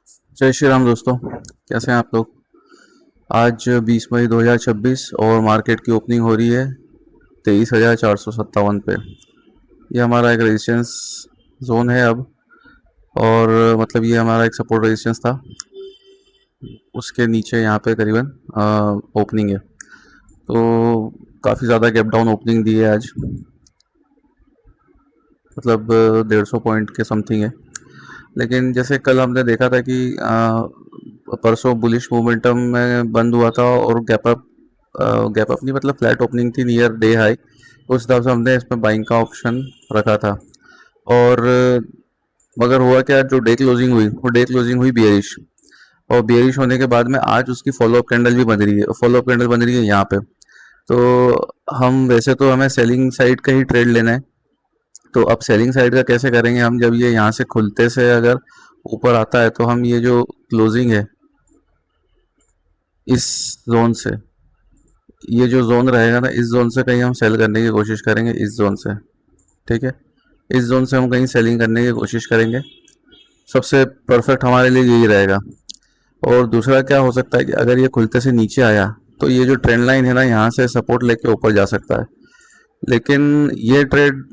जय श्री राम दोस्तों। कैसे हैं आप लोग। आज 20 मई 2026 और मार्केट की ओपनिंग हो रही है 23,457 पे। ये हमारा एक रेजिस्टेंस जोन है अब। और मतलब ये हमारा एक सपोर्ट रेजिस्टेंस था, उसके नीचे यहाँ पे करीबन ओपनिंग है। तो काफ़ी ज़्यादा गैप डाउन ओपनिंग दी है आज, मतलब 150 पॉइंट के समथिंग है। लेकिन जैसे कल हमने देखा था कि परसों बुलिश मोमेंटम में बंद हुआ था और गैप अप नहीं, मतलब फ्लैट ओपनिंग थी नियर डे हाई। उस हिसाब से हमने इसमें बाइंग का ऑप्शन रखा था। और मगर हुआ क्या, जो डे क्लोजिंग हुई वो डे क्लोजिंग हुई बियरिश। और बियरिश होने के बाद में आज उसकी फॉलो अप कैंडल भी बन रही है, फॉलो अप कैंडल बन रही है यहाँ पे। तो हम वैसे तो हमें सेलिंग साइड का ही ट्रेड लेना है। तो अब सेलिंग साइड का कैसे करेंगे हम, जब ये यहाँ से खुलते से अगर ऊपर आता है तो हम ये जो क्लोजिंग है इस जोन से, ये जो जोन रहेगा ना, इस जोन से कहीं हम सेल करने की कोशिश करेंगे, इस जोन से। ठीक है, इस जोन से हम कहीं सेलिंग करने की कोशिश करेंगे। सबसे परफेक्ट हमारे लिए यही रहेगा। और दूसरा क्या हो सकता है कि अगर ये खुलते से नीचे आया तो ये जो ट्रेंड लाइन है ना, यहाँ से सपोर्ट लेके ऊपर जा सकता है। लेकिन ये ट्रेड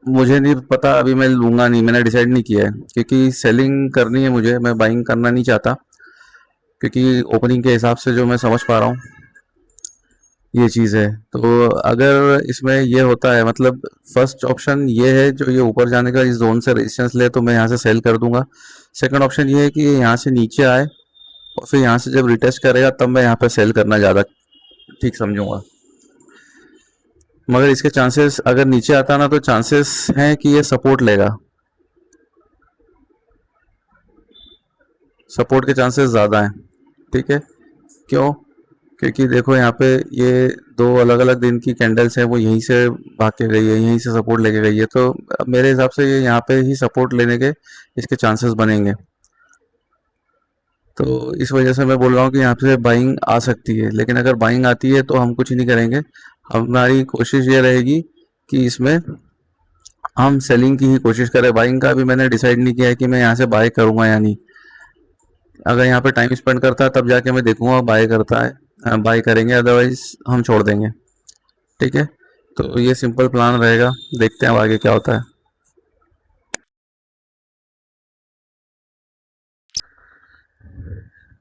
मुझे नहीं पता, अभी मैं लूँगा नहीं, मैंने डिसाइड नहीं किया है, क्योंकि सेलिंग करनी है मुझे, मैं बाइंग करना नहीं चाहता। क्योंकि ओपनिंग के हिसाब से जो मैं समझ पा रहा हूँ ये चीज़ है। तो अगर इसमें ये होता है, मतलब फर्स्ट ऑप्शन ये है जो ये ऊपर जाने का, इस जोन से रेजिस्टेंस ले तो मैं यहाँ से सेल कर दूंगा। सेकंड ऑप्शन ये है कि ये यहाँ से नीचे आए और फिर यहाँ से जब रिटेस्ट करेगा तब मैं यहाँ पे सेल करना ज़्यादा ठीक समझूंगा। मगर इसके चांसेस, अगर नीचे आता ना तो चांसेस हैं कि ये सपोर्ट लेगा, सपोर्ट के चांसेस ज़्यादा हैं। ठीक है, क्यों? क्योंकि देखो यहाँ पे ये दो अलग अलग दिन की कैंडल्स हैं, वो यहीं से भाग के गई है, यहीं से सपोर्ट लेके गई है। तो अब मेरे हिसाब से ये यहाँ पे ही सपोर्ट लेने के इसके चांसेस बनेंगे। तो इस वजह से मैं बोल रहा हूँ कि यहाँ से बाइंग आ सकती है। लेकिन अगर बाइंग आती है तो हम कुछ नहीं करेंगे, हमारी कोशिश ये रहेगी कि इसमें हम सेलिंग की ही कोशिश करें। बाइंग का अभी मैंने डिसाइड नहीं किया है कि मैं यहाँ से बाय करूँगा या नहीं। अगर यहाँ पे टाइम स्पेंड करता है तब जाके मैं देखूंगा बाय करता है, बाय करेंगे, अदरवाइज हम छोड़ देंगे। ठीक है, तो ये सिंपल प्लान रहेगा, देखते हैं अब आगे क्या होता है।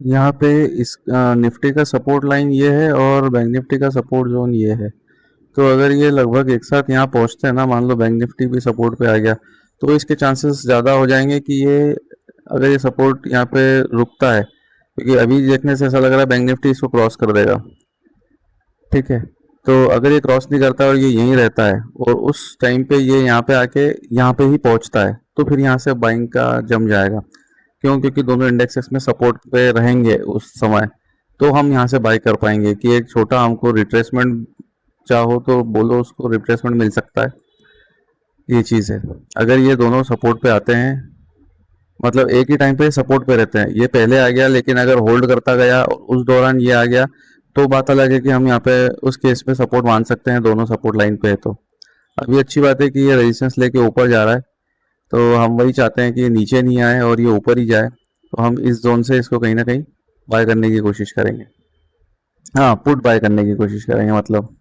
यहाँ पे इस निफ्टी का सपोर्ट लाइन ये है और बैंक निफ्टी का सपोर्ट जोन ये है। तो अगर ये लगभग एक साथ यहाँ पहुँचते हैं ना, मान लो बैंक निफ्टी भी सपोर्ट पे आ गया, तो इसके चांसेस ज़्यादा हो जाएंगे कि ये, अगर ये सपोर्ट यहाँ पे रुकता है, क्योंकि अभी देखने से ऐसा लग रहा है बैंक निफ्टी इसको क्रॉस कर देगा। ठीक है, तो अगर ये क्रॉस नहीं करता और ये यहीं रहता है और उस टाइम पे ये यहाँ पे आके यहाँ पे ही पहुँचता है, तो फिर यहाँ से बाइंग का जम जाएगा। क्यों? क्योंकि दोनों इंडेक्सेस में सपोर्ट पे रहेंगे उस समय, तो हम यहाँ से बाई कर पाएंगे कि एक छोटा हमको रिट्रेसमेंट, चाहो तो बोलो उसको रिट्रेसमेंट मिल सकता है। ये चीज़ है, अगर ये दोनों सपोर्ट पे आते हैं, मतलब एक ही टाइम पे सपोर्ट पे रहते हैं, ये पहले आ गया लेकिन अगर होल्ड करता गया और उस दौरान ये आ गया, तो बात अलग है कि हम यहाँ पे उस केस पे सपोर्ट मान सकते हैं, दोनों सपोर्ट लाइन पे है तो। अभी अच्छी बात है कि ये रेजिस्टेंस लेके ऊपर जा रहा है, तो हम वही चाहते हैं कि ये नीचे नहीं आए और ये ऊपर ही जाए। तो हम इस जोन से इसको कहीं ना कहीं बाय करने की कोशिश करेंगे। हाँ, पुट बाय करने की कोशिश करेंगे मतलब।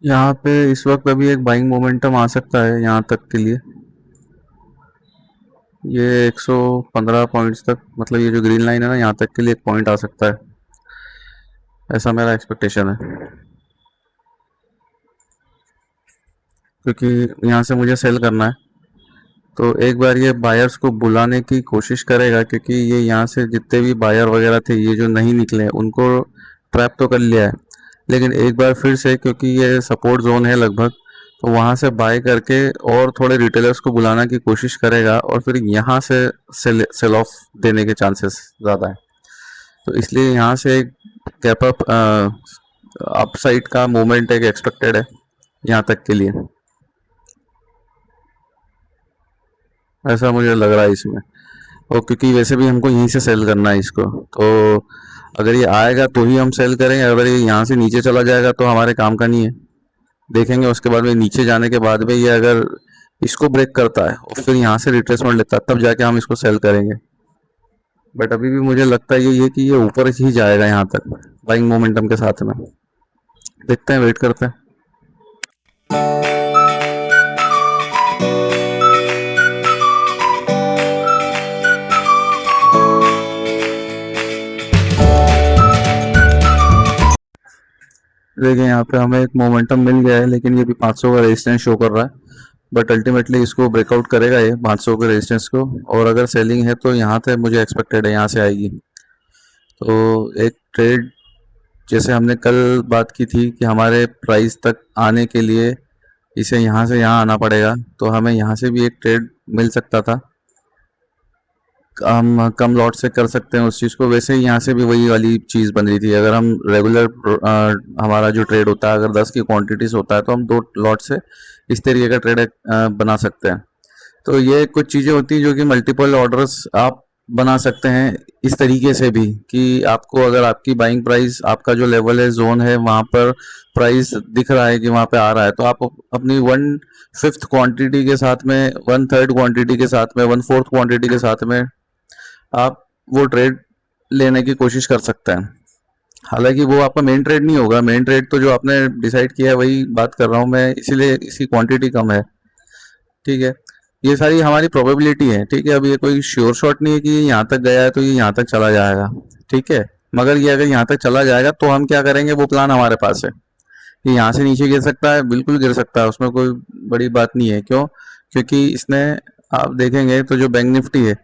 यहाँ पे इस वक्त अभी एक बाइंग मोमेंटम आ सकता है यहाँ तक के लिए, ये 115 पॉइंट्स तक, मतलब ये जो ग्रीन लाइन है ना, यहाँ तक के लिए एक पॉइंट आ सकता है, ऐसा मेरा एक्सपेक्टेशन है। क्योंकि यहाँ से मुझे सेल करना है, तो एक बार ये बायर्स को बुलाने की कोशिश करेगा, क्योंकि ये यहाँ से जितने भी बायर वगैरह थे ये जो नहीं निकले उनको ट्रैप तो कर लिया है। लेकिन एक बार फिर से, क्योंकि ये सपोर्ट जोन है लगभग, तो वहाँ से बाय करके और थोड़े रिटेलर्स को बुलाने की कोशिश करेगा और फिर यहाँ से सेल ऑफ देने के चांसेस ज़्यादा है। तो इसलिए यहाँ से एक गैप अप अपसाइड का मूवमेंट एक एक्सपेक्टेड है यहाँ तक के लिए, ऐसा मुझे लग रहा है इसमें। और क्योंकि वैसे भी हमको यहीं से सेल करना है इसको, तो अगर ये आएगा तो ही हम सेल करेंगे, अगर ये यहाँ से नीचे चला जाएगा तो हमारे काम का नहीं है। देखेंगे उसके बाद में नीचे जाने के बाद में ये अगर इसको ब्रेक करता है और फिर यहाँ से रिट्रेसमेंट लेता है तब जाके हम इसको सेल करेंगे। बट अभी भी मुझे लगता है ये कि ये ऊपर ही जाएगा यहाँ तक बाइंग मोमेंटम के साथ में। देखते हैं, वेट करते हैं। देखिए यहाँ पे हमें एक मोमेंटम मिल गया है, लेकिन ये भी 500 का रेजिस्टेंस शो कर रहा है। बट अल्टीमेटली इसको ब्रेकआउट करेगा ये 500 के रेजिस्टेंस को, और अगर सेलिंग है तो यहाँ से मुझे एक्सपेक्टेड है यहाँ से आएगी। तो एक ट्रेड जैसे हमने कल बात की थी कि हमारे प्राइस तक आने के लिए इसे यहाँ से यहाँ आना पड़ेगा, तो हमें यहाँ से भी एक ट्रेड मिल सकता था। हम कम लॉट से कर सकते हैं उस चीज़ को। वैसे ही यहाँ से भी वही वाली चीज़ बन रही थी। अगर हम रेगुलर हमारा जो ट्रेड होता है, अगर 10 की क्वांटिटीज होता है तो हम 2 लॉट से इस तरीके का ट्रेड बना सकते हैं। तो ये कुछ चीज़ें होती हैं जो कि मल्टीपल ऑर्डर्स आप बना सकते हैं इस तरीके से भी, कि आपको अगर आपकी बाइंग प्राइस, आपका जो लेवल है, जोन है, वहाँ पर प्राइस दिख रहा है कि वहाँ पे आ रहा है, तो आप अपनी 1/5 क्वांटिटी के साथ में, 1/3 क्वांटिटी के साथ में, 1/4 क्वांटिटी के साथ में आप वो ट्रेड लेने की कोशिश कर सकते हैं। हालांकि वो आपका मेन ट्रेड नहीं होगा। मेन ट्रेड तो जो आपने डिसाइड किया है वही बात कर रहा हूँ मैं, इसीलिए इसकी क्वांटिटी कम है। ठीक है, ये सारी हमारी प्रोबेबिलिटी है। ठीक है, अब ये कोई श्योर शॉट नहीं है कि ये यहाँ तक गया है तो ये यहाँ तक चला जाएगा। ठीक है, मगर ये अगर यहाँ तक चला जाएगा तो हम क्या करेंगे, वो प्लान हमारे पास है। ये यहाँ से नीचे गिर सकता है, बिल्कुल गिर सकता है, उसमें कोई बड़ी बात नहीं है। क्यों? क्योंकि इसने, आप देखेंगे तो जो बैंक निफ्टी है,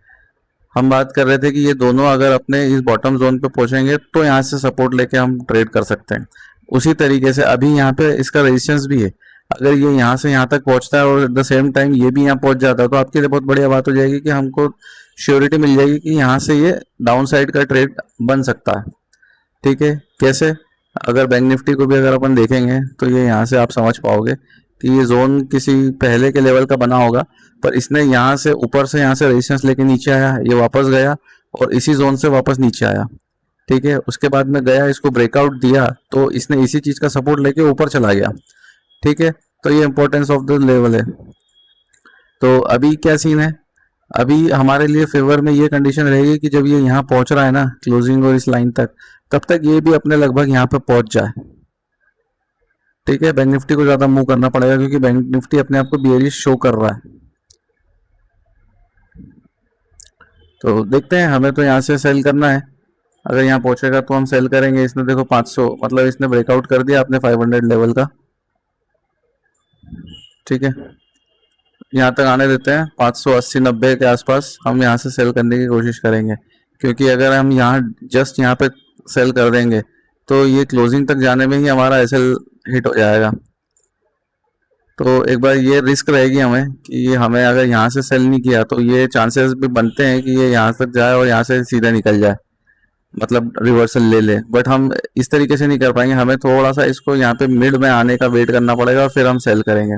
हम बात कर रहे थे कि ये दोनों अगर अपने इस बॉटम जोन पे पहुंचेंगे तो यहाँ से सपोर्ट लेके हम ट्रेड कर सकते हैं। उसी तरीके से अभी यहाँ पे इसका रेजिस्टेंस भी है। अगर ये यहाँ से यहाँ तक पहुंचता है और एट द सेम टाइम ये भी यहाँ पहुंच जाता है तो आपके लिए बहुत बढ़िया बात हो जाएगी कि हमको श्योरिटी मिल जाएगी कि यहाँ से ये डाउन साइड का ट्रेड बन सकता है। ठीक है, कैसे? अगर बैंक निफ्टी को भी अगर अपन देखेंगे तो ये यहाँ से आप समझ पाओगे कि ये जोन किसी पहले के लेवल का बना होगा, पर इसने यहाँ से ऊपर से यहाँ से रेजिस्टेंस लेके नीचे आया, ये वापस गया और इसी जोन से वापस नीचे आया। ठीक है, उसके बाद में गया, इसको ब्रेकआउट दिया तो इसने इसी चीज का सपोर्ट लेके ऊपर चला गया। ठीक है, तो ये इंपॉर्टेंस ऑफ द लेवल है। तो अभी क्या सीन है, अभी हमारे लिए फेवर में ये कंडीशन रहेगी कि जब ये यहाँ पहुंच रहा है ना क्लोजिंग और इस लाइन तक, तब तक ये भी अपने लगभग यहाँ पे पहुंच जाए। ठीक है, बैंक निफ्टी को ज्यादा मूव करना पड़ेगा क्योंकि बैंक निफ्टी अपने आप को बियरिश शो कर रहा है। तो देखते हैं, हमें तो यहाँ से सेल करना है। अगर यहाँ पहुंचेगा तो हम सेल करेंगे। इसने देखो 500, मतलब इसने ब्रेकआउट कर दिया अपने 500 लेवल का। ठीक है, यहाँ तक आने देते हैं, 580-90 के आसपास हम यहाँ से सेल करने की कोशिश करेंगे। क्योंकि अगर हम यहाँ जस्ट यहाँ पे सेल कर देंगे तो ये क्लोजिंग तक जाने में ही हमारा एसएल हिट हो जाएगा। तो एक बार ये रिस्क रहेगी हमें कि ये हमें अगर यहाँ से सेल नहीं किया तो ये चांसेस भी बनते हैं कि ये यहाँ तक जाए और यहाँ से सीधा निकल जाए, मतलब रिवर्सल ले ले। बट हम इस तरीके से नहीं कर पाएंगे, हमें थोड़ा सा इसको यहाँ पे मिड में आने का वेट करना पड़ेगा और फिर हम सेल करेंगे।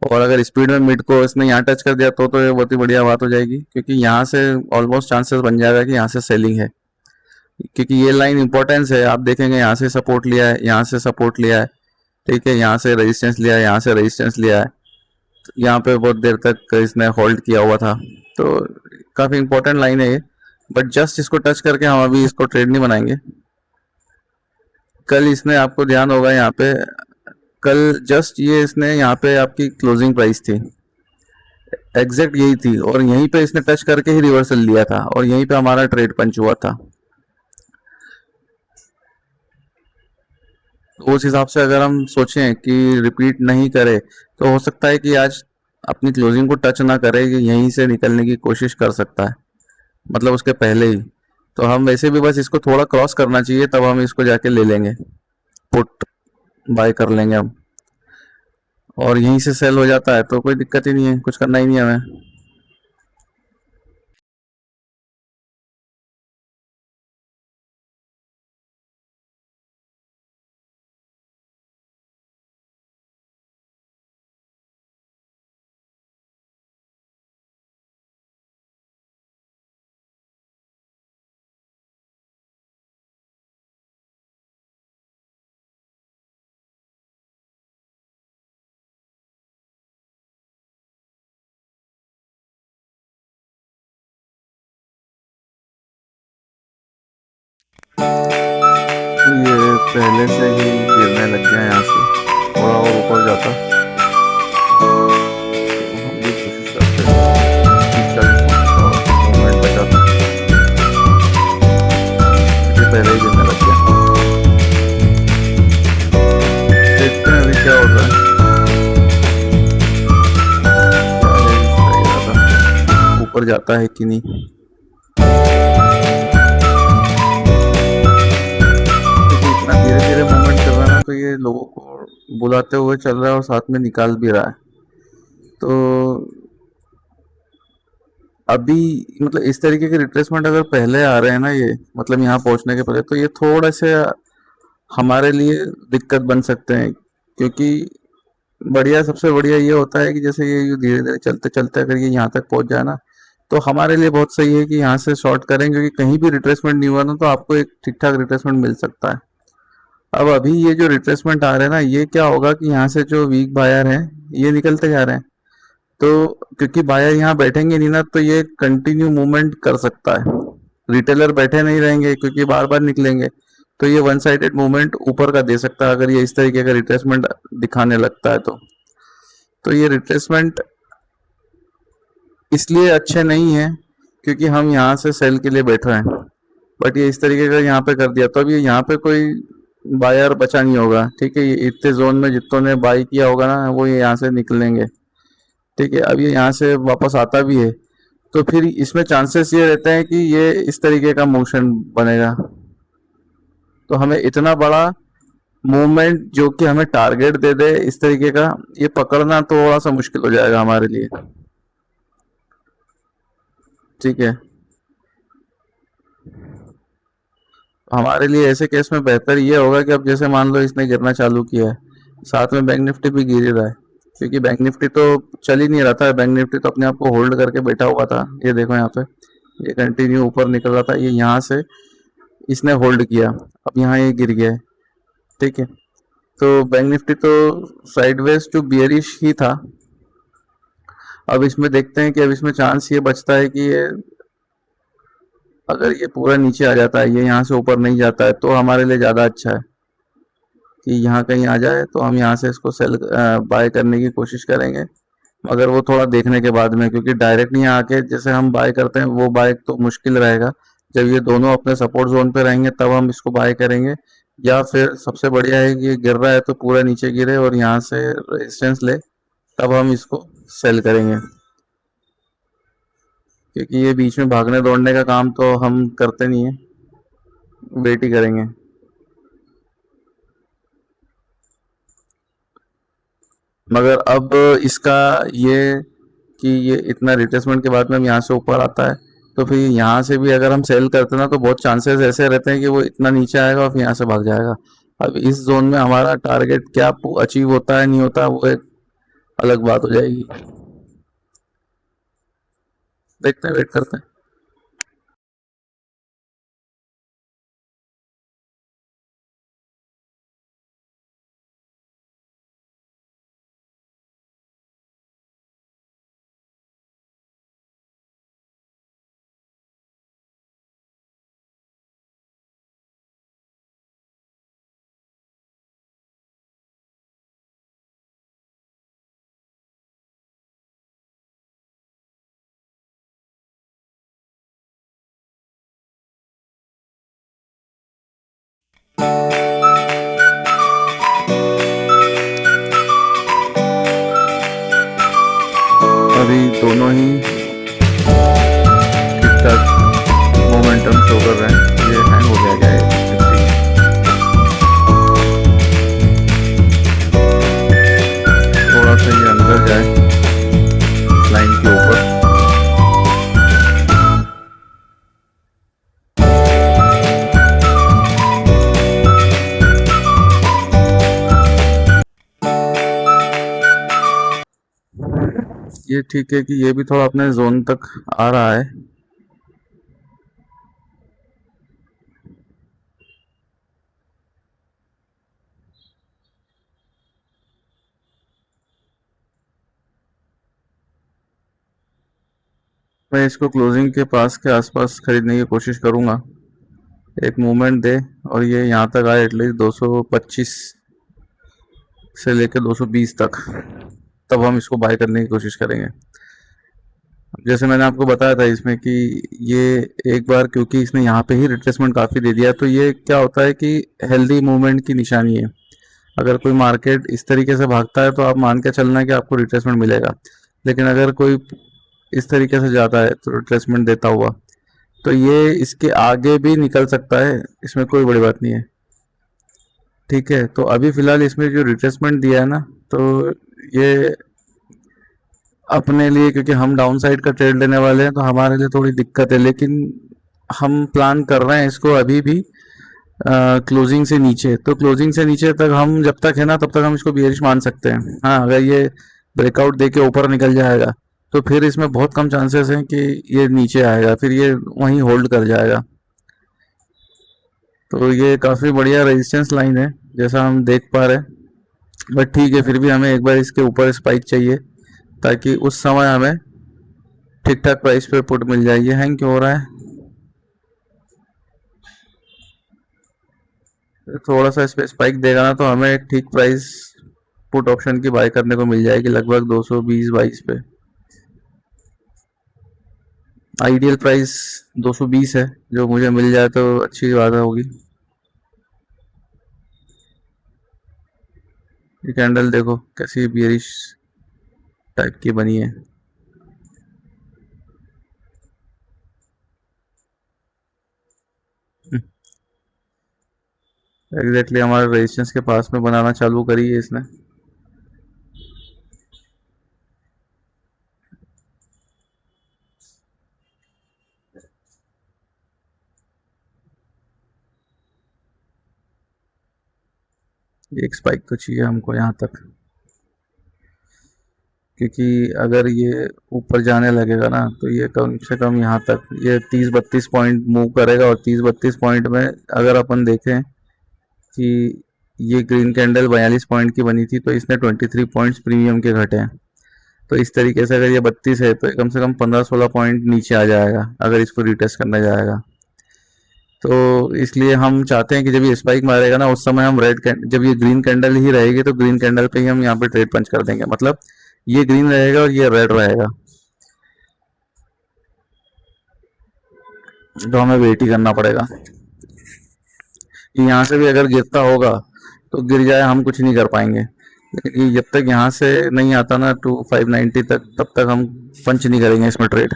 और अगर स्पीड में मिड को इसने यहाँ टच कर दिया तो ये बहुत ही बढ़िया बात हो जाएगी, क्योंकि यहाँ से ऑलमोस्ट चांसेस बन जाएगा कि यहाँ से सेलिंग है। क्योंकि ये लाइन इंपॉर्टेंस है, आप देखेंगे यहाँ से सपोर्ट लिया है, यहाँ से सपोर्ट लिया है। ठीक है, यहाँ से रेजिस्टेंस लिया है, यहाँ से रेजिस्टेंस लिया है, यहाँ पे बहुत देर तक इसने होल्ड किया हुआ था। तो काफ़ी इंपॉर्टेंट लाइन है ये। बट जस्ट इसको टच करके हम अभी इसको ट्रेड नहीं बनाएंगे। कल इसने, आपको ध्यान होगा यहाँ पे, कल जस्ट ये इसने यहाँ पे आपकी क्लोजिंग प्राइस थी, एग्जैक्ट यही थी, और यहीं पे इसने टच करके ही रिवर्सल लिया था और यहीं पे हमारा ट्रेड पंच हुआ था। तो उस हिसाब से अगर हम सोचें कि रिपीट नहीं करे तो हो सकता है कि आज अपनी क्लोजिंग को टच ना करे, कि यहीं से निकलने की कोशिश कर सकता है, मतलब उसके पहले ही। तो हम वैसे भी बस इसको थोड़ा क्रॉस करना चाहिए तब हम इसको जाके ले लेंगे, पुट बाय कर लेंगे हम। और यहीं से सेल हो जाता है तो कोई दिक्कत ही नहीं है, कुछ करना ही नहीं है हमें। पहले से ही गिरने लग गया यहाँ से, थोड़ा और ऊपर जाता तो हम भी कोशिश करते 30-40 पॉइंट का मूवमेंट बचाता, ये पहले ही गिरने लग गया। देखते हैं अभी क्या होता है, पहले इसका इरादा ऊपर जाता है कि नहीं। क्योंकि इतना धीरे धीरे मूवमेंट कर रहा है ना, तो ये लोगों को बुलाते हुए चल रहा है और साथ में निकाल भी रहा है। तो अभी मतलब इस तरीके के रिट्रेसमेंट अगर पहले आ रहे हैं ना, ये मतलब यहाँ पहुंचने के पहले, तो ये थोड़े से हमारे लिए दिक्कत बन सकते हैं। क्योंकि बढ़िया, सबसे बढ़िया ये होता है कि जैसे ये धीरे धीरे चलते चलते अगर ये यहाँ तक पहुंच जाए ना, तो हमारे लिए बहुत सही है कि यहाँ से शॉर्ट करें, क्योंकि कहीं भी रिट्रेसमेंट नहीं हुआ ना, तो आपको एक ठीक ठाक रिट्रेसमेंट मिल सकता है। अब अभी ये जो रिट्रेसमेंट आ रहे हैं ना, ये क्या होगा कि यहाँ से जो वीक बायर हैं ये निकलते जा रहे हैं। तो क्योंकि बायर यहाँ बैठेंगे नहीं ना, तो ये कंटिन्यू मूवमेंट कर सकता है। रिटेलर बैठे नहीं रहेंगे क्योंकि बार बार निकलेंगे, तो ये वन साइडेड मूवमेंट ऊपर का दे सकता है अगर ये इस तरीके का रिट्रेसमेंट दिखाने लगता है तो ये रिट्रेसमेंट इसलिए अच्छे नहीं है क्योंकि हम यहाँ से सेल के लिए बैठ रहे हैं, बट ये इस तरीके का यहाँ पे कर दिया, तो अब ये यहाँ पे कोई बायर बचा नहीं होगा। ठीक है, ये इतने जोन में जितनों ने बाई किया होगा ना, वो ये यहाँ से निकलेंगे। ठीक है, अब ये यहाँ से वापस आता भी है, तो फिर इसमें चांसेस ये रहते हैं कि ये इस तरीके का मोशन बनेगा। तो हमें इतना बड़ा मूवमेंट जो कि हमें टारगेट दे दे इस तरीके का, ये पकड़ना थोड़ा सा मुश्किल हो जाएगा हमारे लिए। ठीक है, हमारे लिए ऐसे केस में बेहतर ये होगा कि अब जैसे मान लो इसने गिरना चालू किया है, साथ में बैंक निफ्टी भी गिर ही रहा है, क्योंकि बैंक निफ्टी तो चल ही नहीं रहा था। बैंक निफ्टी तो अपने आप को होल्ड करके बैठा हुआ था। ये देखो यहाँ पे, ये कंटिन्यू ऊपर निकल रहा था, ये यहाँ से इसने होल्ड किया, अब यहाँ ये गिर गया है। ठीक है, तो बैंक निफ्टी तो साइडवेज टू बियरिश ही था। अब इसमें देखते हैं कि अब इसमें चांस ये बचता है कि ये अगर ये पूरा नीचे आ जाता है, ये यहाँ से ऊपर नहीं जाता है, तो हमारे लिए ज़्यादा अच्छा है कि यहाँ कहीं आ जाए, तो हम यहाँ से इसको सेल बाय करने की कोशिश करेंगे। मगर वो थोड़ा देखने के बाद में, क्योंकि डायरेक्ट नहीं आके जैसे हम बाय करते हैं वो बाय तो मुश्किल रहेगा। जब ये दोनों अपने सपोर्ट जोन पे रहेंगे तब हम इसको बाय करेंगे, या फिर सबसे बढ़िया है कि ये गिर रहा है तो पूरा नीचे गिरे और यहाँ से रेजिस्टेंस ले, तब हम इसको सेल करेंगे। क्योंकि ये बीच में भागने दौड़ने का काम तो हम करते नहीं है, वेट ही करेंगे। मगर अब इसका ये कि ये इतना रिट्रेसमेंट के बाद में हम यहाँ से ऊपर आता है, तो फिर यहाँ से भी अगर हम सेल करते हैं ना, तो बहुत चांसेस ऐसे रहते हैं कि वो इतना नीचे आएगा और फिर यहाँ से भाग जाएगा। अब इस जोन में हमारा टारगेट क्या अचीव होता है नहीं होता, वो एक अलग बात हो जाएगी। देखते हैं, वेट करते हैं। अभी दोनों ही ठीक ठाक मोमेंटम शो कर रहे हैं। ये हैंग हो गया क्या है 50? थोड़ा सा ये अंदर जाए लाइन के ऊपर। ये ठीक है कि ये भी थोड़ा अपने जोन तक आ रहा है। मैं इसको क्लोजिंग के पास के आसपास खरीदने की कोशिश करूंगा। एक मूवमेंट दे और ये यहाँ तक आए एटलीस्ट 225 से लेकर 220 तक, तब हम इसको बाय करने की कोशिश करेंगे। जैसे मैंने आपको बताया था इसमें कि ये एक बार क्योंकि इसने यहाँ पे ही रिट्रेसमेंट काफ़ी दे दिया, तो ये क्या होता है कि हेल्दी मूवमेंट की निशानी है। अगर कोई मार्केट इस तरीके से भागता है तो आप मान के चलना कि आपको रिट्रेसमेंट मिलेगा, लेकिन अगर कोई इस तरीके से जाता है तो रिट्रेसमेंट देता हुआ, तो ये इसके आगे भी निकल सकता है, इसमें कोई बड़ी बात नहीं है। ठीक है, तो अभी फिलहाल इसमें जो रिट्रेसमेंट दिया है ना, तो ये अपने लिए, क्योंकि हम डाउन साइड का ट्रेड लेने वाले हैं, तो हमारे लिए थोड़ी दिक्कत है, लेकिन हम प्लान कर रहे हैं इसको अभी भी क्लोजिंग से नीचे। तो क्लोजिंग से नीचे तक हम जब तक है ना, तब तक हम इसको बियरिश मान सकते हैं। हाँ, अगर ये ब्रेकआउट दे के ऊपर निकल जाएगा तो फिर इसमें बहुत कम चांसेस हैं कि ये नीचे आएगा, फिर ये वहीं होल्ड कर जाएगा। तो ये काफ़ी बढ़िया रेजिस्टेंस लाइन है जैसा हम देख पा रहे हैं। बट ठीक है, फिर भी हमें एक बार इसके ऊपर स्पाइक चाहिए, ताकि उस समय हमें ठीक ठाक प्राइस पे पुट मिल जाए। ये हैंग क्यों हो रहा है? थोड़ा सा इस पे स्पाइक देगा ना, तो हमें एक ठीक प्राइस पुट ऑप्शन की बाय करने को मिल जाएगी लगभग 220-22 पे। आइडियल प्राइस 220 है, जो मुझे मिल जाए तो अच्छी बात होगी। ये कैंडल देखो कैसी बियरिश टाइप की बनी है। एग्जैक्टली हमारे रेजिस्टेंस के पास में बनाना चालू करी है इसने। एक स्पाइक तो चाहिए हमको यहाँ तक, क्योंकि अगर ये ऊपर जाने लगेगा ना, तो ये कम से कम यहाँ तक ये 30-32 पॉइंट मूव करेगा, और 30-32 पॉइंट में अगर अपन देखें कि ये ग्रीन कैंडल 42 पॉइंट की बनी थी, तो इसने 23 पॉइंट्स प्रीमियम के घटे हैं। तो इस तरीके से अगर ये 32 है, तो कम से कम 15-16 पॉइंट नीचे आ जाएगा अगर इसको रिटेस्ट करने जाएगा। तो इसलिए हम चाहते हैं कि जब ये स्पाइक मारेगा ना, उस समय हम जब ये ग्रीन कैंडल ही रहेगी तो ग्रीन कैंडल पे ही हम यहाँ पे ट्रेड पंच कर देंगे। मतलब ये ग्रीन रहेगा और ये रेड रहेगा, तो हमें वेट ही करना पड़ेगा कि यहाँ से भी अगर गिरता होगा तो गिर जाए, हम कुछ नहीं कर पाएंगे। लेकिन जब तक यहाँ से नहीं आता ना 2590 तक, तब तक हम पंच नहीं करेंगे इसमें ट्रेड।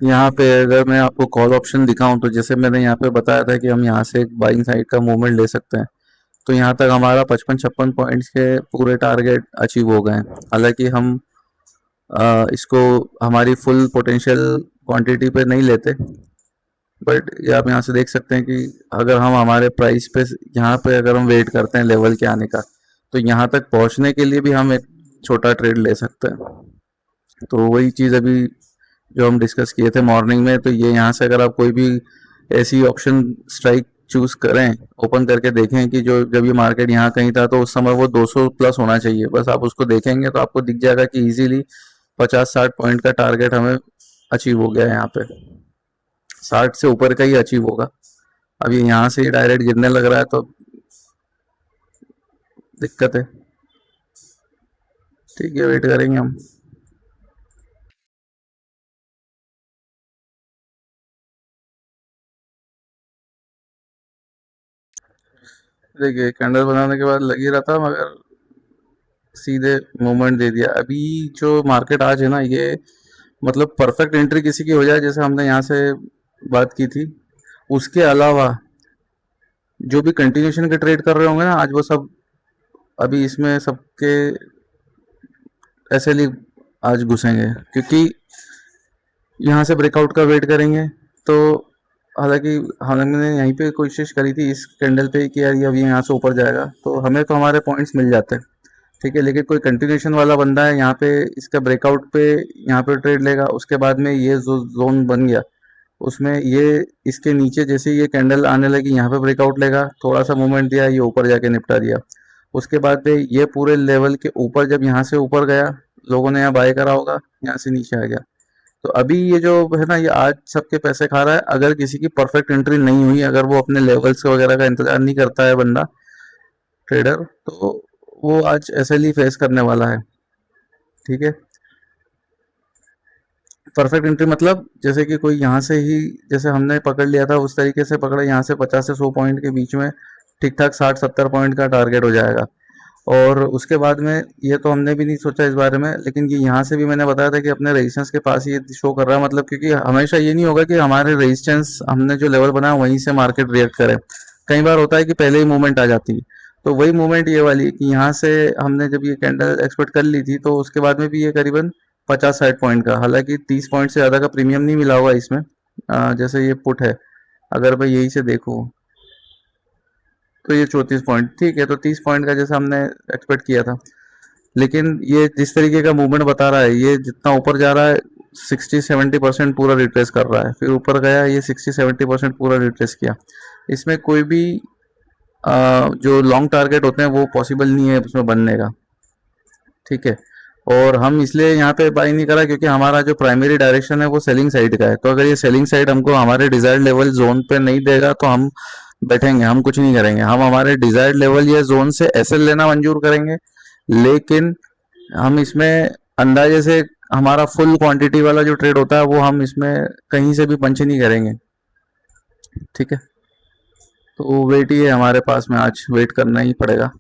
यहाँ पे अगर मैं आपको कॉल ऑप्शन दिखाऊं, तो जैसे मैंने यहाँ पे बताया था कि हम यहाँ से एक बाइंग साइड का मूवमेंट ले सकते हैं, तो यहाँ तक हमारा 55-56 पॉइंट्स के पूरे टारगेट अचीव हो गए हैं। हालांकि हम इसको हमारी फुल पोटेंशियल क्वांटिटी पे नहीं लेते, बट ये आप यहाँ से देख सकते हैं कि अगर हम हमारे प्राइस पे यहाँ पे अगर हम वेट करते हैं लेवल के आने का, तो यहाँ तक पहुँचने के लिए भी हम एक छोटा ट्रेड ले सकते हैं। तो वही चीज़ अभी जो हम डिस्कस किए थे मॉर्निंग में, तो ये यहाँ से अगर आप कोई भी ऐसी ऑप्शन स्ट्राइक चूज करें, ओपन करके देखें कि जो जब ये मार्केट यहाँ कहीं था, तो उस समय वो 200 प्लस होना चाहिए। बस आप उसको देखेंगे तो आपको दिख जाएगा कि इजीली 50-60 पॉइंट का टारगेट हमें अचीव हो गया है यहाँ पे। 60 से ऊपर का ही अचीव होगा। अब ये यहाँ से ही डायरेक्ट गिरने लग रहा है तो दिक्कत है। ठीक है, वेट करेंगे हम। देखिए, कैंडल बनाने के बाद लग ही रहा था, मगर सीधे मूवमेंट दे दिया। अभी जो मार्केट आज है ना, ये मतलब परफेक्ट एंट्री किसी की हो जाए, जैसे हमने यहाँ से बात की थी, उसके अलावा जो भी कंटिन्यूशन के ट्रेड कर रहे होंगे ना आज, वो सब अभी इसमें सबके ऐसे लिए आज घुसेंगे, क्योंकि यहाँ से ब्रेकआउट का वेट करेंगे। तो हालांकि हमने यहीं पे कोशिश करी थी इस कैंडल पे कि यार ये अभी यहाँ से ऊपर जाएगा तो हमें तो हमारे पॉइंट्स मिल जाते हैं, ठीक है। लेकिन कोई कंटिन्यूशन वाला बंदा है यहाँ पे, इसका ब्रेकआउट पे यहाँ पे ट्रेड लेगा, उसके बाद में ये जो जोन बन गया उसमें ये इसके नीचे जैसे ये कैंडल आने लगी यहाँ पे ब्रेकआउट लेगा, थोड़ा सा मूवमेंट दिया, ये ऊपर जाके निपटा दिया। उसके बाद में ये पूरे लेवल के ऊपर जब यहाँ से ऊपर गया, लोगों ने यहाँ बाय करा होगा, यहाँ से नीचे आ गया। तो अभी ये जो है ना, ये आज सबके पैसे खा रहा है। अगर किसी की परफेक्ट एंट्री नहीं हुई, अगर वो अपने लेवल्स वगैरह का इंतजार नहीं करता है बंदा ट्रेडर, तो वो आज एसएल ही फेस करने वाला है, ठीक है। परफेक्ट एंट्री मतलब जैसे कि कोई यहाँ से ही, जैसे हमने पकड़ लिया था उस तरीके से पकड़ा, यहाँ से 50 से 100 पॉइंट के बीच में ठीक ठाक 60-70 पॉइंट का टारगेट हो जाएगा। और उसके बाद में ये तो हमने भी नहीं सोचा इस बारे में, लेकिन ये यहाँ से भी मैंने बताया था कि अपने रेजिस्टेंस के पास ये शो कर रहा है, मतलब क्योंकि हमेशा ये नहीं होगा कि हमारे रेजिस्टेंस हमने जो लेवल बनाया वहीं से मार्केट रिएक्ट करे। कई बार होता है कि पहले ही मूवमेंट आ जाती है। तो वही मूवमेंट ये वाली कि यहाँ से हमने जब ये कैंडल एक्सपेक्ट कर ली थी, तो उसके बाद में भी ये करीबन 50-60 पॉइंट का, हालांकि 30 पॉइंट से ज़्यादा का प्रीमियम नहीं मिला होगा इसमें। जैसे ये पुट है, अगर मैं यही से देखूँ तो ये 34 पॉइंट, ठीक है। तो 30 पॉइंट का जैसा हमने एक्सपेक्ट किया था। लेकिन ये जिस तरीके का मूवमेंट बता रहा है, ये जितना ऊपर जा रहा है 60-70% पूरा रिट्रेस कर रहा है, फिर ऊपर गया ये 60-70% पूरा रिट्रेस किया। इसमें कोई भी जो लॉन्ग टारगेट होते हैं वो पॉसिबल नहीं है उसमें बनने का, ठीक है। और हम इसलिए यहाँ पे बाई नहीं करा क्योंकि हमारा जो प्राइमरी डायरेक्शन है वो सेलिंग साइड का है। तो अगर ये सेलिंग साइड हमको हमारे डिजायर्ड लेवल जोन पे नहीं देगा तो हम बैठेंगे, हम कुछ नहीं करेंगे। हम हमारे डिजायर्ड लेवल या जोन से एसएल लेना मंजूर करेंगे, लेकिन हम इसमें अंदाजे से हमारा फुल क्वांटिटी वाला जो ट्रेड होता है वो हम इसमें कहीं से भी पंच नहीं करेंगे, ठीक है। तो वेट ही है हमारे पास में, आज वेट करना ही पड़ेगा।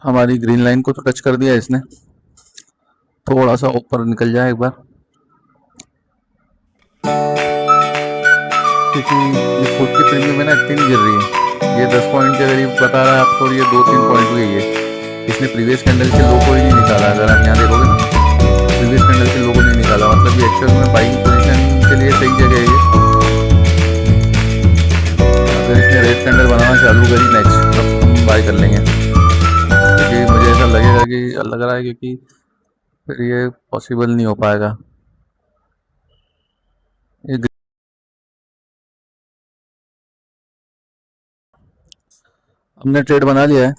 हमारी ग्रीन लाइन को तो टच कर दिया इसने, थोड़ा सा ऊपर निकल जाए एक बार, क्योंकि ये फुट की प्रीमियम है ना इतनी नहीं गिर रही है। ये 10 पॉइंट के करीब बता रहा है आपको, और ये 2-3 पॉइंट हुई है। इसने प्रीवियस कैंडल के लो को ही नहीं निकाला, अगर आप यहाँ देखोगे ना, प्रीवियस कैंडल के लो को नहीं निकाला, मतलब ये एक्चुअल में बाइंग पोजीशन के लिए सही जगह है ये। अगर इसने रेड कैंडल बनाना चालू करी नेक्स्ट, तब हम बाय कर लेंगे, क्योंकि मुझे ऐसा लगेगा कि लग रहा है, क्योंकि फिर ये पॉसिबल नहीं हो पाएगा। ये हमने ट्रेड बना लिया है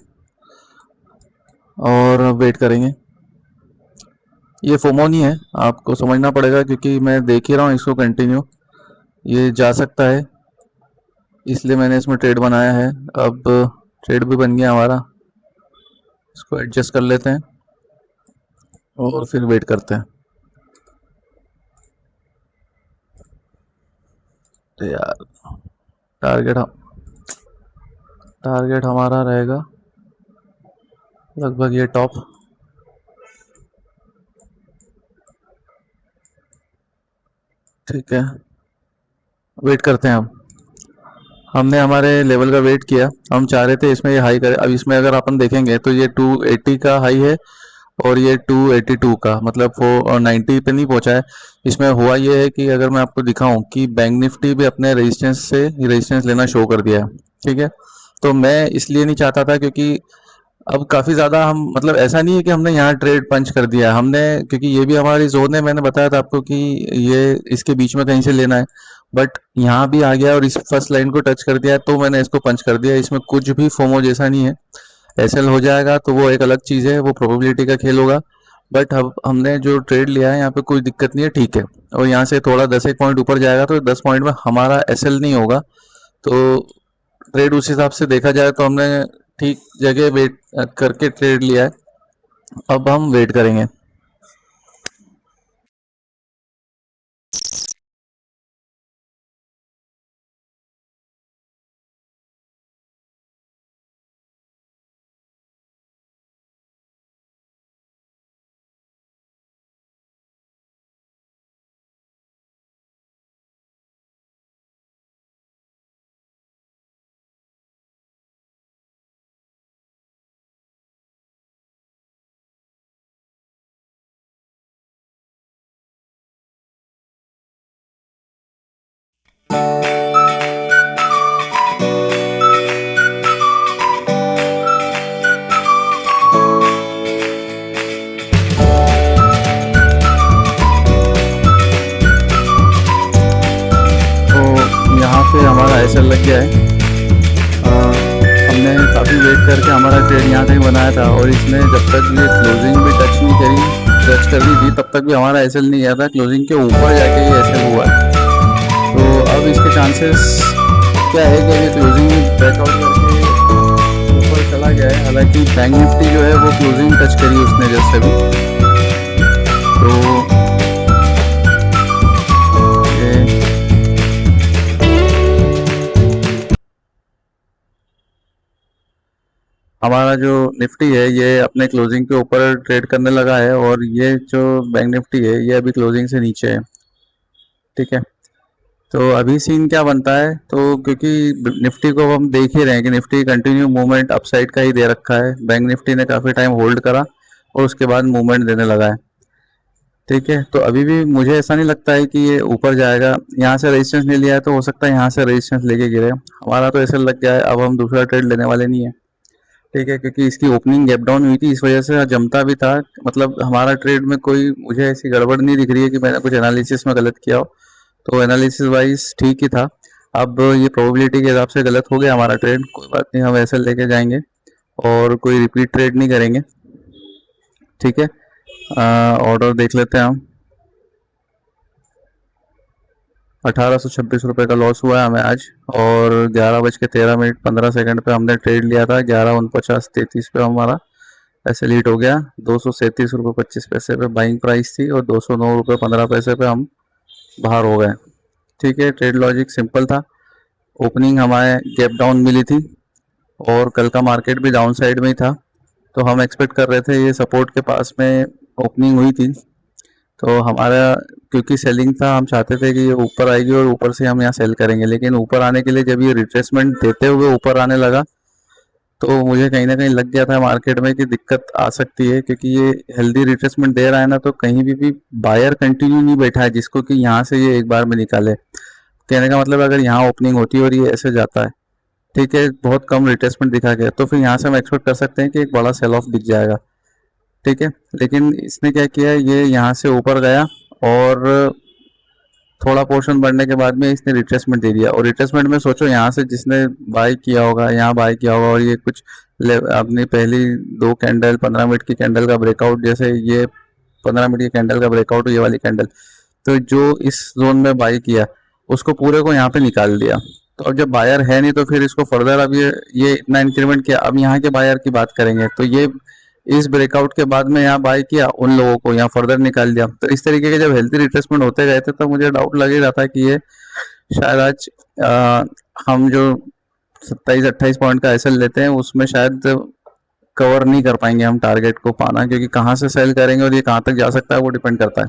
और वेट करेंगे। ये फोमो नहीं है, आपको समझना पड़ेगा, क्योंकि मैं देख ही रहा हूँ इसको कंटिन्यू, ये जा सकता है, इसलिए मैंने इसमें ट्रेड बनाया है। अब ट्रेड भी बन गया हमारा, इसको एडजस्ट कर लेते हैं और फिर वेट करते हैं। तो यार टारगेट हम टारगेट हमारा रहेगा लगभग ये टॉप, ठीक है। वेट करते हैं हम, हमने हमारे लेवल का वेट किया, हम चाह रहे थे इसमें ये हाई करे। अब इसमें अगर अपन देखेंगे तो ये 280 का हाई है और ये 282 का, मतलब वो 90 पे नहीं पहुंचा है। इसमें हुआ ये है कि अगर मैं आपको दिखाऊं कि बैंक निफ्टी भी अपने रेजिस्टेंस से रेजिस्टेंस लेना शो कर दिया है, ठीक है। तो मैं इसलिए नहीं चाहता था क्योंकि अब काफ़ी ज़्यादा हम, मतलब ऐसा नहीं है कि हमने यहाँ ट्रेड पंच कर दिया हमने, क्योंकि ये भी हमारी जोन है, मैंने बताया था आपको कि ये इसके बीच में कहीं से लेना है। बट यहाँ भी आ गया और इस फर्स्ट लाइन को टच कर दिया, तो मैंने इसको पंच कर दिया। इसमें कुछ भी फोमो जैसा नहीं है। एसएल हो जाएगा तो वो एक अलग चीज़ है, वो प्रोबेबिलिटी का खेल होगा। बट अब हमने जो ट्रेड लिया है यहाँ पे कोई दिक्कत नहीं है, ठीक है। और यहाँ से थोड़ा 10 एक पॉइंट ऊपर जाएगा तो 10 पॉइंट में हमारा एसएल नहीं होगा। तो ट्रेड उस हिसाब से देखा जाए तो हमने ठीक जगह वेट करके ट्रेड लिया है। अब हम वेट करेंगे। तो यहाँ पे हमारा ऐसा लग गया है। हमने काफ़ी वेट करके हमारा ट्रेड यहाँ कहीं बनाया था और इसने जब तक ये क्लोजिंग भी टच कर दी थी, तब तक भी हमारा एसएल नहीं गया था। क्लोजिंग के ऊपर जाके ये एसएल हुआ है। तो अब इसके चांसेस क्या है कि ये क्लोजिंग में ब्रेकआउट करके ऊपर चला गया है। हालांकि बैंक निफ्टी जो है वो क्लोजिंग टच करी उसने जस्ट अभी। तो ये हमारा जो निफ्टी है ये अपने क्लोजिंग के ऊपर ट्रेड करने लगा है और ये जो बैंक निफ्टी है ये अभी क्लोजिंग से नीचे है। ठीक है, तो अभी सीन क्या बनता है, तो क्योंकि निफ्टी को हम देख ही रहे हैं कि निफ्टी कंटिन्यू मूवमेंट अपसाइड का ही दे रखा है। बैंक निफ्टी ने काफ़ी टाइम होल्ड करा और उसके बाद मूवमेंट देने लगा है। ठीक है, तो अभी भी मुझे ऐसा नहीं लगता है कि ये ऊपर जाएगा। यहाँ से रेजिस्टेंस नहीं लिया है तो हो सकता है यहाँ से रेजिस्टेंस लेके गिरे। हमारा तो ऐसा लग गया है, अब हम दूसरा ट्रेड लेने वाले नहीं है। ठीक है, क्योंकि इसकी ओपनिंग गैप डाउन हुई थी, इस वजह से जमता भी था। मतलब हमारा ट्रेड में कोई मुझे ऐसी गड़बड़ नहीं दिख रही है कि मैंने कुछ एनालिसिस में गलत किया हो। तो एनालिसिस वाइज ठीक ही था। अब ये प्रोबेबिलिटी के हिसाब से गलत हो गया हमारा ट्रेड, कोई बात नहीं, हम ऐसे लेके जाएंगे और कोई रिपीट ट्रेड नहीं करेंगे। ठीक है, ऑर्डर देख लेते हैं हम। 1826 रुपये का लॉस हुआ है हमें आज और 11:13 पे हमने ट्रेड लिया था। 11:49:33 पे हमारा ऐसे लीड हो गया। 237 रुपये 25 पैसे पे बाइंग प्राइस थी और 209 रुपये 15 पैसे पे हम बाहर हो गए। ठीक है, ट्रेड लॉजिक सिंपल था। ओपनिंग हमारे गैप डाउन मिली थी और कल का मार्केट भी डाउन साइड में ही था, तो हम एक्सपेक्ट कर रहे थे ये सपोर्ट के पास में ओपनिंग हुई थी। तो हमारा क्योंकि सेलिंग था, हम चाहते थे कि ये ऊपर आएगी और ऊपर से हम यहाँ सेल करेंगे। लेकिन ऊपर आने के लिए जब ये रिट्रेसमेंट देते हुए ऊपर आने लगा तो मुझे कहीं ना कहीं लग गया था मार्केट में कि दिक्कत आ सकती है, क्योंकि ये हेल्दी रिट्रेसमेंट दे रहा है ना, तो कहीं भी बायर कंटिन्यू नहीं बैठा है जिसको कि यहाँ से ये एक बार में निकाले। कहने का मतलब अगर यहाँ ओपनिंग होती है और ये ऐसे जाता है, ठीक है, बहुत कम रिट्रेसमेंट दिखा गया, तो फिर यहाँ से हम एक्सपेक्ट कर सकते हैं कि एक बड़ा सेल ऑफ दिख जाएगा। ठीक है, लेकिन इसने क्या किया, ये यहाँ से ऊपर गया और थोड़ा पोर्शन बढ़ने के बाद में इसने रिट्रेसमेंट दे दिया। और रिट्रेसमेंट में सोचो यहाँ से जिसने बाय किया होगा, यहाँ बाय किया होगा और ये कुछ अपनी पहली 2 कैंडल 15 मिनट की कैंडल का ब्रेकआउट, जैसे ये 15 मिनट की कैंडल का ब्रेकआउट, ये वाली कैंडल, तो जो इस जोन में बाय किया उसको पूरे को यहाँ पे निकाल दिया। तो अब जब बायर है नहीं तो फिर इसको फर्दर अब ये इतना इंक्रीमेंट किया। अब यहाँ के बायर की बात करेंगे तो ये इस ब्रेकआउट के बाद में यहाँ बाय किया, उन लोगों को यहाँ फर्दर निकाल दिया। तो इस तरीके के जब हेल्थी रिट्रेसमेंट होते गए थे तो मुझे डाउट लग ही रहा था कि ये शायद आज हम जो 27-28 पॉइंट का एसएल लेते हैं उसमें शायद कवर नहीं कर पाएंगे हम टारगेट को पाना, क्योंकि कहाँ से सेल करेंगे और ये कहाँ तक जा सकता है वो डिपेंड करता है।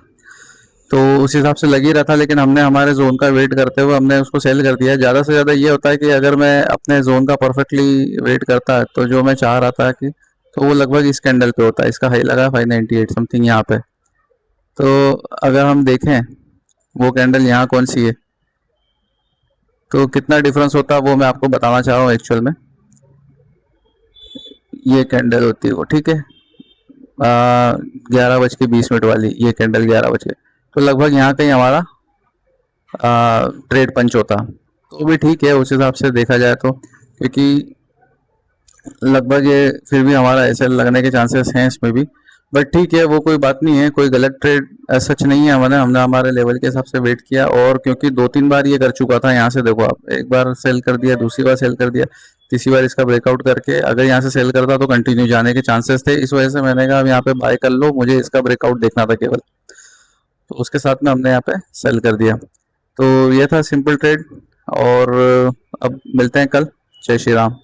तो उस हिसाब से लग ही रहा था, लेकिन हमने हमारे जोन का वेट करते हुए हमने उसको सेल कर दिया। ज़्यादा से ज़्यादा ये होता है कि अगर मैं अपने जोन का परफेक्टली वेट करता है तो जो मैं चाह रहा था कि, तो वो लगभग इस कैंडल पे होता है। इसका हाई लगा 598 समथिंग यहाँ पे। तो अगर हम देखें वो कैंडल यहाँ कौन सी है, तो कितना डिफरेंस होता है वो मैं आपको बताना चाह रहा हूँ एक्चुअल में। ये कैंडल होती है वो, ठीक है, 11:20 वाली ये कैंडल, 11 तो लगभग यहाँ कहीं हमारा ट्रेड पंच होता तो भी ठीक है उस हिसाब से देखा जाए तो, क्योंकि लगभग ये फिर भी हमारा ऐसे लगने के चांसेस हैं इसमें भी। बट ठीक है, वो कोई बात नहीं है, कोई गलत ट्रेड सच नहीं है। हमने हमारे लेवल के हिसाब से वेट किया और क्योंकि 2-3 बार ये कर चुका था। यहाँ से देखो आप, एक बार सेल कर दिया, दूसरी बार सेल कर दिया, तीसरी बार इसका ब्रेकआउट करके अगर यहाँ से सेल करता तो कंटिन्यू जाने के चांसेस थे। इस वजह से मैंने कहा अब यहाँ पे बाय कर लो, मुझे इसका ब्रेकआउट देखना था केवल। तो उसके साथ में हमने यहाँ पे सेल कर दिया। तो ये था सिंपल ट्रेड और अब मिलते हैं कल। जय श्री राम।